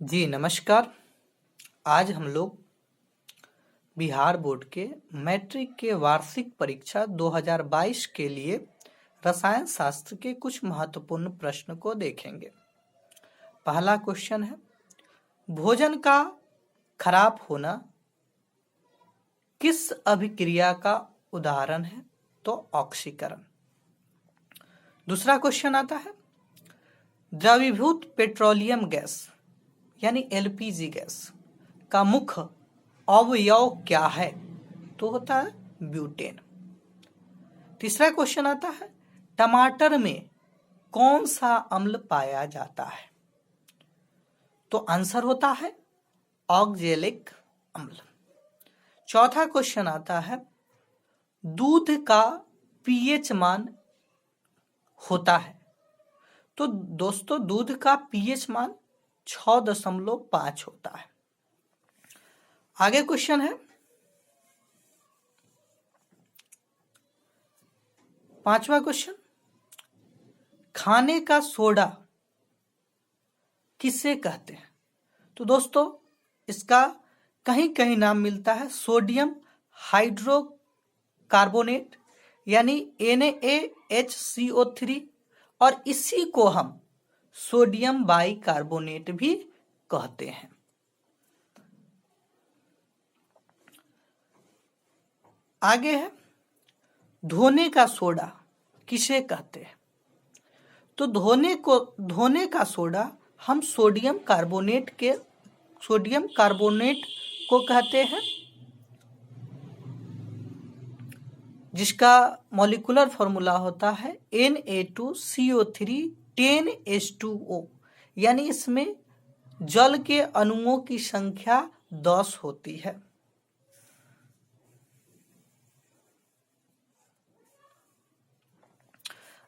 जी नमस्कार। आज हम लोग बिहार बोर्ड के मैट्रिक के वार्षिक परीक्षा 2022 के लिए रसायन शास्त्र के कुछ महत्वपूर्ण प्रश्न को देखेंगे। पहला क्वेश्चन है, भोजन का खराब होना किस अभिक्रिया का उदाहरण है? तो ऑक्सीकरण। दूसरा क्वेश्चन आता है, द्रवीभूत पेट्रोलियम गैस यानी एलपीजी गैस का मुख्य अवयव क्या है? तो होता है ब्यूटेन। तीसरा क्वेश्चन आता है, टमाटर में कौन सा अम्ल पाया जाता है? तो आंसर होता है ऑक्जेलिक अम्ल। चौथा क्वेश्चन आता है, दूध का पीएच मान होता है। तो दोस्तों दूध का पीएच मान 6.5 होता है। आगे क्वेश्चन है, पांचवा क्वेश्चन, खाने का सोडा किसे कहते हैं? तो दोस्तों इसका कहीं कहीं नाम मिलता है सोडियम हाइड्रोकार्बोनेट यानी NaHCO3 और इसी को हम सोडियम बाइकार्बोनेट भी कहते हैं। आगे है, धोने का सोडा किसे कहते हैं? तो धोने का सोडा हम सोडियम कार्बोनेट को कहते हैं, जिसका मॉलिक्यूलर फॉर्मूला होता है Na2CO3 10H2O यानी इसमें जल के अणुओं की संख्या 10 होती है।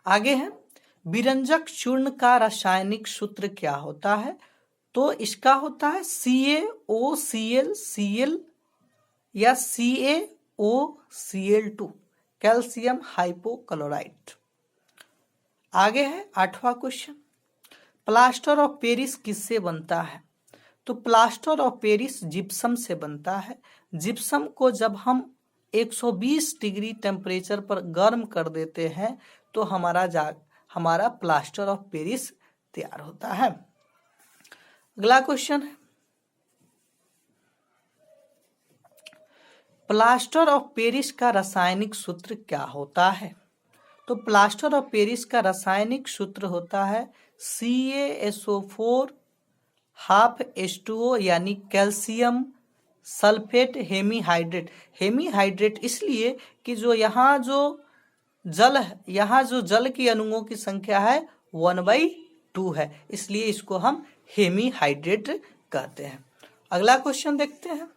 आगे है, विरंजक चूर्ण का रासायनिक सूत्र क्या होता है? तो इसका होता है CaOClCl या CaOCl2 कैल्शियम हाइपोक्लोराइड। आगे है आठवां क्वेश्चन, प्लास्टर ऑफ पेरिस किससे बनता है? तो प्लास्टर ऑफ पेरिस जिप्सम से बनता है। जिप्सम को जब हम 120 डिग्री टेम्परेचर पर गर्म कर देते हैं तो हमारा प्लास्टर ऑफ पेरिस तैयार होता है। अगला क्वेश्चन है, प्लास्टर ऑफ पेरिस का रासायनिक सूत्र क्या होता है? तो प्लास्टर ऑफ पेरिस का रासायनिक सूत्र होता है CaSO4 हाफ H2O यानी कैल्शियम सल्फेट हेमीहाइड्रेट। हेमीहाइड्रेट इसलिए कि यहाँ जो जल की अणुओं की संख्या है 1/2 है, इसलिए इसको हम हेमीहाइड्रेट कहते हैं। अगला क्वेश्चन देखते हैं,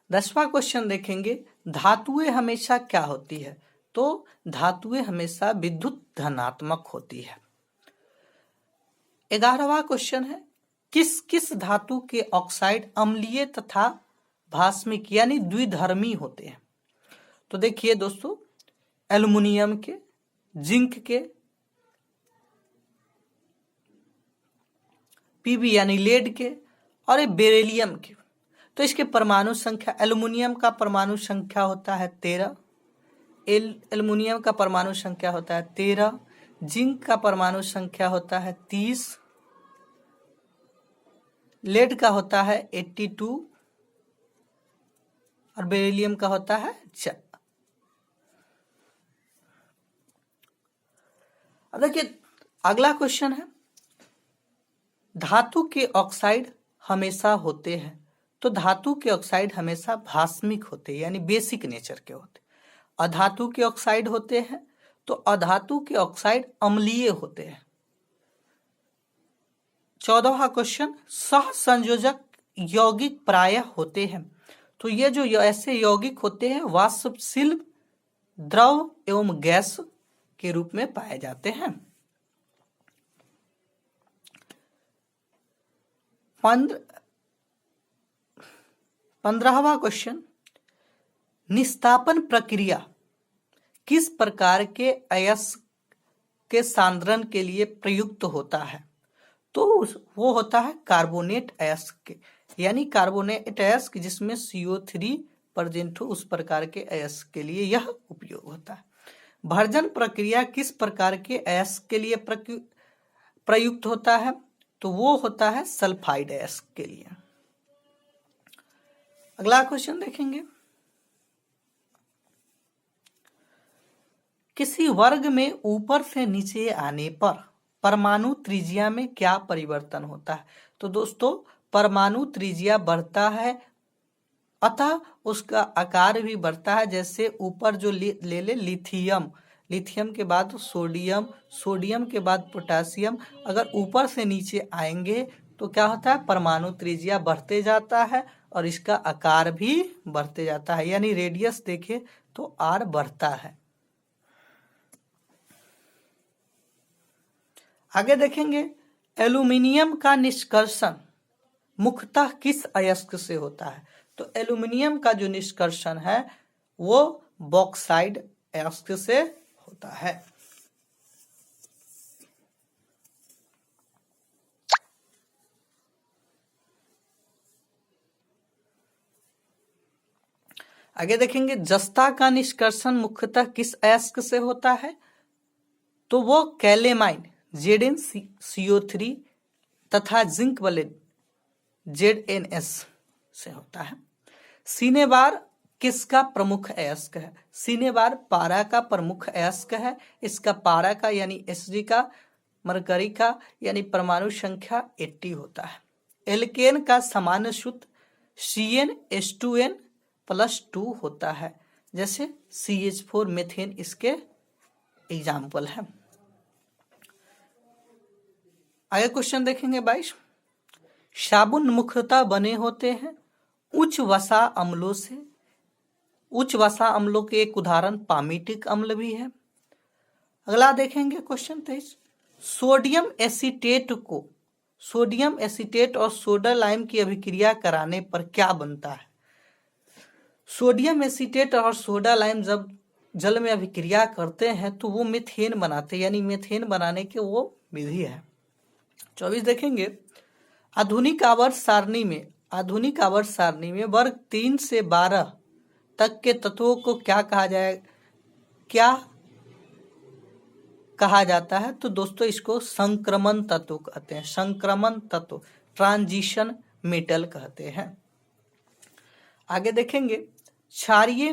दसवां क्वेश्चन देखेंगे, धातुएं हमेशा क्या होती है? तो धातुएं हमेशा विद्युत धनात्मक होती है। 11वां क्वेश्चन है, किस किस धातु के ऑक्साइड अम्लीय तथा भास्मिक यानी द्विधर्मी होते हैं? तो देखिए दोस्तों, एल्युमिनियम के, जिंक के, पीबी यानी लेड के और बेरिलियम के। तो इसके परमाणु संख्या, एल्युमिनियम का परमाणु संख्या होता है 13, एल्युमिनियम का परमाणु संख्या होता है 13, जिंक का परमाणु संख्या होता है 30, लेड का होता है 82 और बेरिलियम का होता है 4। अब देखिए अगला क्वेश्चन है, धातु के ऑक्साइड हमेशा होते हैं। तो धातु के ऑक्साइड हमेशा भास्मिक होते हैं यानी बेसिक नेचर के होते हैं। अधातु के ऑक्साइड होते हैं तो अधातु के ऑक्साइड अम्लीय होते हैं। 14वां क्वेश्चन, सहसंयोजक यौगिक प्रायः होते हैं। तो ये जो ऐसे यौगिक होते हैं वाष्पशील द्रव एवं गैस के रूप में पाए जाते हैं। 15 15वां क्वेश्चन, निस्तापन प्रक्रिया किस प्रकार के अयस्क के सांद्रण के लिए प्रयुक्त होता है? तो वो होता है कार्बोनेट अयस्क के, यानी कार्बोनेट अयस्क जिसमें CO3 प्रेजेंट हो, उस प्रकार के अयस्क के लिए यह उपयोग होता है। भर्जन प्रक्रिया किस प्रकार के अयस्क के लिए प्रयुक्त होता है? तो वो होता है सल्फाइड अयस्क के लिए। अगला क्वेश्चन देखेंगे, किसी वर्ग में ऊपर से नीचे आने पर परमाणु त्रिज्या में क्या परिवर्तन होता है? तो दोस्तों परमाणु त्रिज्या बढ़ता है, अतः उसका आकार भी बढ़ता है। जैसे ऊपर जो ले लिथियम, लिथियम के बाद सोडियम, सोडियम के बाद पोटेशियम, अगर ऊपर से नीचे आएंगे तो क्या होता है? परमाणु त्रिज्या बढ़ते जाता है और इसका आकार भी बढ़ते जाता है, यानी रेडियस देखें तो R बढ़ता है। आगे देखेंगे, एल्यूमिनियम का निष्कर्षण मुख्यतः किस अयस्क से होता है? तो एल्यूमिनियम का जो निष्कर्षण है वो बॉक्साइड अयस्क से होता है। आगे देखेंगे, जस्ता का निष्कर्षण मुख्यतः किस अयस्क से होता है? तो वो कैलेमाइन ZnCO3 तथा जिंक वाले ZnS से होता है। सिनेबार किसका प्रमुख अयस्क है? सिनेबार पारा का प्रमुख अयस्क है। इसका पारा का यानी Hg का, मरकरी का यानी परमाणु संख्या 80 होता है। एल्केन का सामान्य सूत्र CnH2n+2 होता है, जैसे CH4 मेथेन इसके एग्जाम्पल है। आगे क्वेश्चन देखेंगे 22, साबुन मुख्यतः बने होते हैं उच्च वसा अम्लों से। उच्च वसा अम्लों के एक उदाहरण पामीटिक अम्ल भी है। अगला देखेंगे क्वेश्चन 23, सोडियम एसीटेट और सोडा लाइम की अभिक्रिया कराने पर क्या बनता है? सोडियम एसीटेट और सोडा लाइम जब जल में अभिक्रिया करते हैं तो वो मीथेन बनाते हैं, यानी मीथेन बनाने के वो विधि है। 24 देखेंगे, आधुनिक आवर्त सारणी में वर्ग 3 से 12 तक के तत्वों को क्या कहा जाता है? तो दोस्तों इसको संक्रमण तत्व कहते हैं। संक्रमण तत्व, ट्रांजिशन मेटल कहते हैं। आगे देखेंगे, क्षारीय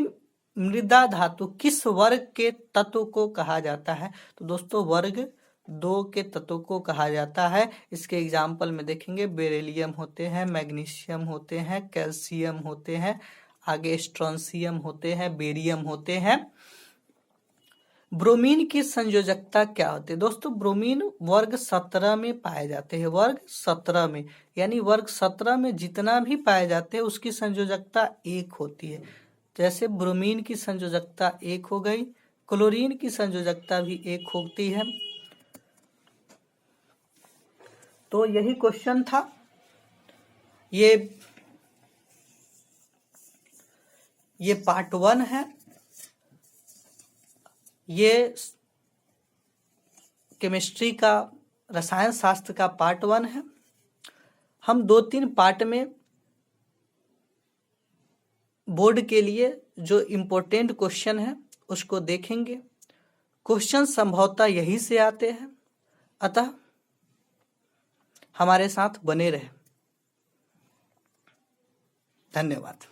मृदा धातु किस वर्ग के तत्व को कहा जाता है? तो दोस्तों वर्ग 2 के तत्व को कहा जाता है। इसके एग्जाम्पल में देखेंगे, बेरिलियम होते हैं, मैग्नीशियम होते हैं, कैल्शियम होते हैं, आगे स्ट्रोंशियम होते हैं, बेरियम होते हैं। ब्रोमीन की संयोजकता क्या होती है? दोस्तों ब्रोमीन वर्ग 17 में पाए जाते हैं। वर्ग 17 में, यानी वर्ग 17 में जितना भी पाए जाते हैं उसकी संयोजकता 1 होती है। जैसे ब्रोमीन की संयोजकता 1 हो गई, क्लोरीन की संयोजकता भी 1 होती है। तो यही क्वेश्चन था। ये पार्ट 1 है, ये केमिस्ट्री का, रसायन शास्त्र का पार्ट 1 है। हम 2-3 पार्ट में बोर्ड के लिए जो इम्पोर्टेंट क्वेश्चन है उसको देखेंगे। क्वेश्चन संभवतः यही से आते हैं, अतः हमारे साथ बने रहे। धन्यवाद।